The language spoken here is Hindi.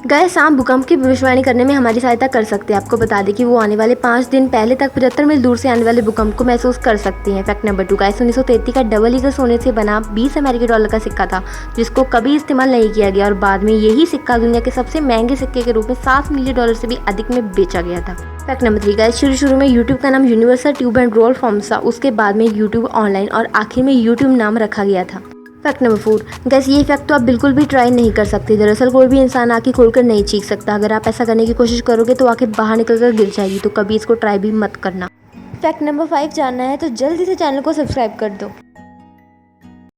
गाइस सांप भूकंप की भविष्यवाणी करने में हमारी सहायता कर सकते हैं। आपको बता दें कि वो आने वाले 5 दिन पहले तक 75 मील दूर से आने वाले भूकंप को महसूस कर सकती हैं। फैक्ट नंबर 2 गाइस 1933 का डबल ईगल सोने से बना 20 अमेरिकी डॉलर का सिक्का था, जिसको कभी इस्तेमाल नहीं किया गया और बाद में यही सिक्का दुनिया के सबसे महंगे सिक्के के रूप में $7 मिलियन से भी अधिक में बेचा गया था। फैक्ट नंबर 3 गाइस शुरू में यूट्यूब का नाम universal tube and roll forms था, उसके बाद में यूट्यूब ऑनलाइन और आखिर में यूट्यूब नाम रखा गया था। फैक्ट नंबर 4 गैस ये फैक्ट तो आप बिल्कुल भी ट्राई नहीं कर सकते। दरअसल कोई भी इंसान आँखें खोलकर नहीं चीख सकता। अगर आप ऐसा करने की कोशिश करोगे तो आँखें बाहर निकलकर गिर जाएगी, तो कभी इसको ट्राई भी मत करना। फैक्ट नंबर 5 जानना है तो जल्दी से चैनल को सब्सक्राइब कर दो।